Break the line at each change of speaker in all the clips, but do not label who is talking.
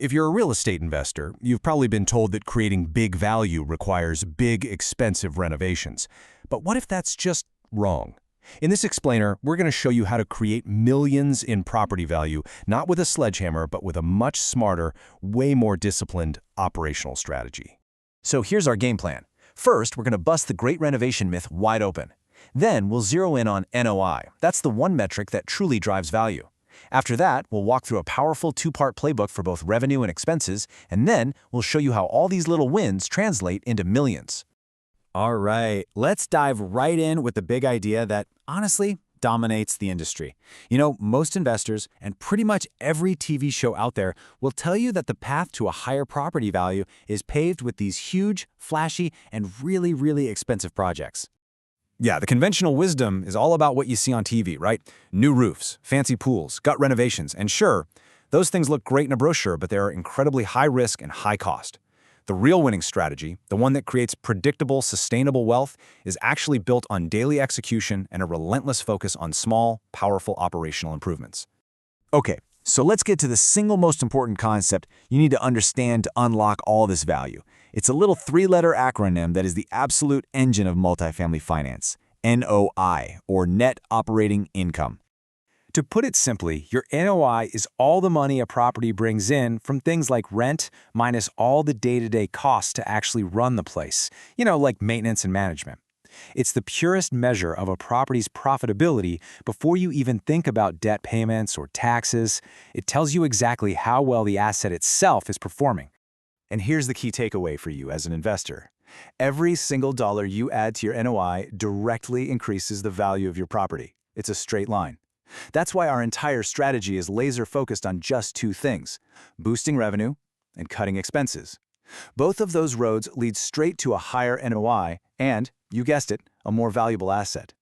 If you're a real estate investor, you've probably been told that creating big value requires big, expensive renovations. But what if that's just wrong? In this explainer, we're going to show you how to create millions in property value, not with a sledgehammer, but with a much smarter, way more disciplined operational strategy.
So here's our game plan. First, we're going to bust the great renovation myth wide open. Then we'll zero in on NOI. That's the one metric that truly drives value. After that, we'll walk through a powerful two-part playbook for both revenue and expenses, and then we'll show you how all these little wins translate into millions.
All right, let's dive right in with the big idea that, honestly, dominates the industry. You know, most investors and pretty much every TV show out there will tell you that the path to a higher property value is paved with these huge, flashy, and really expensive projects. Yeah, the conventional wisdom is all about what you see on TV, right? New roofs, fancy pools, gut renovations, and sure, those things look great in a brochure, but they are incredibly high risk and high cost. The real winning strategy, the one that creates predictable, sustainable wealth, is actually built on daily execution and a relentless focus on small, powerful operational improvements. Okay, so let's get to the single most important concept you need to understand to unlock all this value. It's a little three-letter acronym that is the absolute engine of multifamily finance, NOI, or Net Operating Income. To put it simply, your NOI is all the money a property brings in from things like rent minus all the day-to-day costs to actually run the place, like maintenance and management. It's the purest measure of a property's profitability before you even think about debt payments or taxes. It tells you exactly how well the asset itself is performing. And here's the key takeaway for you as an investor. Every single dollar you add to your NOI directly increases the value of your property. It's a straight line. That's why our entire strategy is laser-focused on just two things: boosting revenue and cutting expenses. Both of those roads lead straight to a higher NOI and, you guessed it, a more valuable asset.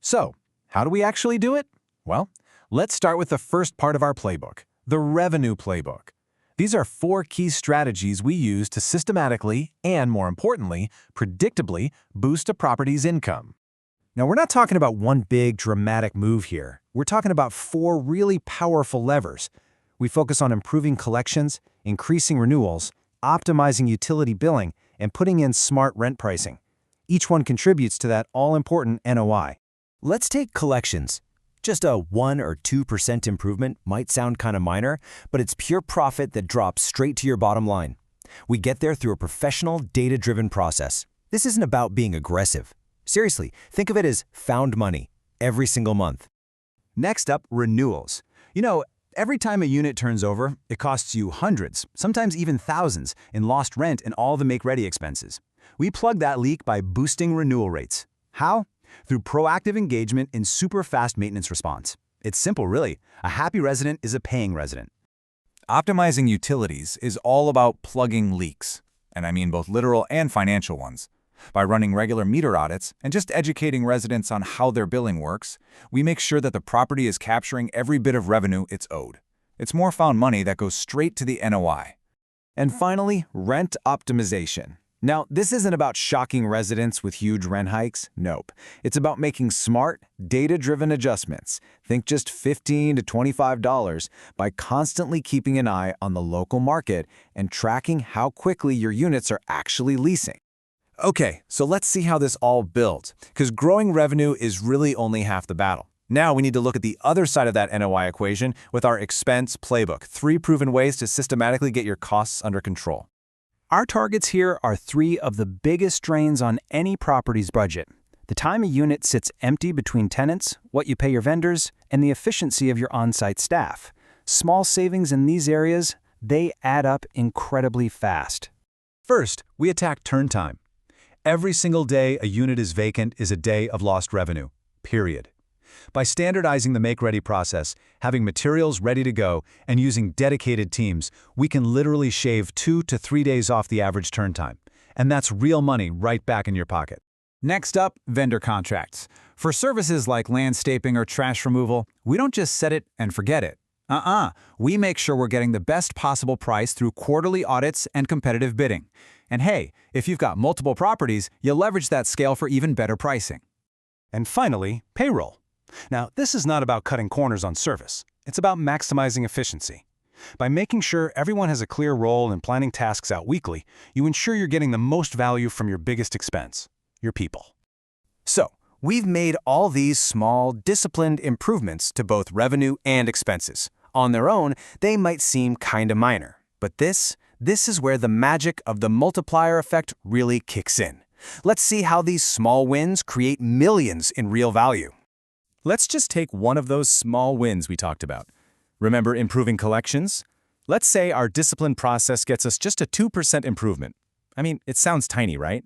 So, how do we actually do it? Well, let's start with the first part of our playbook, the revenue playbook. These are 4 key strategies we use to systematically and, more importantly, predictably boost a property's income. Now, we're not talking about one big, dramatic move here. We're talking about 4 really powerful levers. We focus on improving collections, increasing renewals, optimizing utility billing, and putting in smart rent pricing. Each one contributes to that all-important NOI. Let's take collections. Just a 1 or 2% improvement might sound kind of minor, but it's pure profit that drops straight to your bottom line. We get there through a professional, data-driven process. This isn't about being aggressive. Seriously, think of it as found money every single month. Next up, renewals. Every time a unit turns over, it costs you hundreds, sometimes even thousands, in lost rent and all the make-ready expenses. We plug that leak by boosting renewal rates. How? Through proactive engagement in super fast maintenance response. It's simple, really. A happy resident is a paying resident.
Optimizing utilities is all about plugging leaks, and I mean both literal and financial ones. By running regular meter audits and just educating residents on how their billing works, we make sure that the property is capturing every bit of revenue it's owed. It's more found money that goes straight to the NOI.
And finally, rent optimization. Now, this isn't about shocking residents with huge rent hikes. Nope. It's about making smart, data-driven adjustments. Think just $15 to $25 by constantly keeping an eye on the local market and tracking how quickly your units are actually leasing. Okay, so let's see how this all builds, because growing revenue is really only half the battle. Now we need to look at the other side of that NOI equation with our expense playbook, 3 proven ways to systematically get your costs under control. Our targets here are 3 of the biggest drains on any property's budget: the time a unit sits empty between tenants, what you pay your vendors, and the efficiency of your on-site staff. Small savings in these areas, they add up incredibly fast. First, we attack turn time. Every single day a unit is vacant is a day of lost revenue, period. By standardizing the make-ready process, having materials ready to go, and using dedicated teams, we can literally shave 2 to 3 days off the average turn time. And that's real money right back in your pocket.
Next up, vendor contracts. For services like landscaping or trash removal, we don't just set it and forget it. We make sure we're getting the best possible price through quarterly audits and competitive bidding. And hey, if you've got multiple properties, you'll leverage that scale for even better pricing.
And finally, payroll. Now, this is not about cutting corners on service. It's about maximizing efficiency.
By making sure everyone has a clear role and planning tasks out weekly, you ensure you're getting the most value from your biggest expense, your people.
So, we've made all these small, disciplined improvements to both revenue and expenses. On their own, they might seem kinda minor, but this is where the magic of the multiplier effect really kicks in. Let's see how these small wins create millions in real value.
Let's just take one of those small wins we talked about. Remember improving collections? Let's say our discipline process gets us just a 2% improvement. I mean, it sounds tiny, right?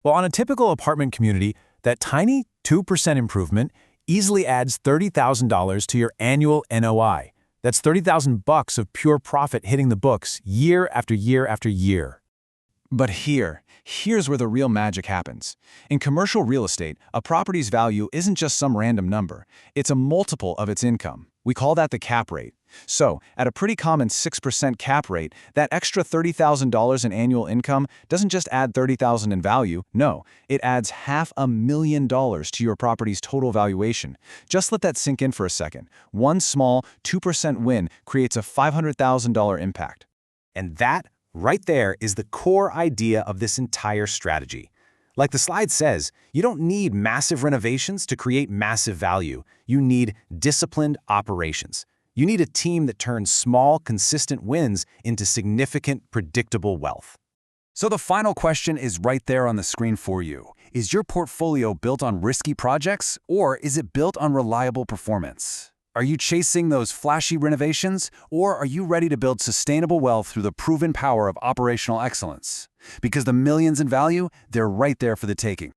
Well, on a typical apartment community, that tiny 2% improvement easily adds $30,000 to your annual NOI. That's $30,000 of pure profit hitting the books year after year after year.
But here's where the real magic happens. In commercial real estate, a property's value isn't just some random number. It's a multiple of its income. We call that the cap rate. So, at a pretty common 6% cap rate, that extra $30,000 in annual income doesn't just add $30,000 in value. No, it adds $500,000 to your property's total valuation. Just let that sink in for a second. One small 2% win creates a $500,000 impact.
And that right there is the core idea of this entire strategy. Like the slide says, you don't need massive renovations to create massive value. You need disciplined operations. You need a team that turns small, consistent wins into significant, predictable wealth.
So the final question is right there on the screen for you. Is your portfolio built on risky projects, or is it built on reliable performance? Are you chasing those flashy renovations, or are you ready to build sustainable wealth through the proven power of operational excellence? Because the millions in value, they're right there for the taking.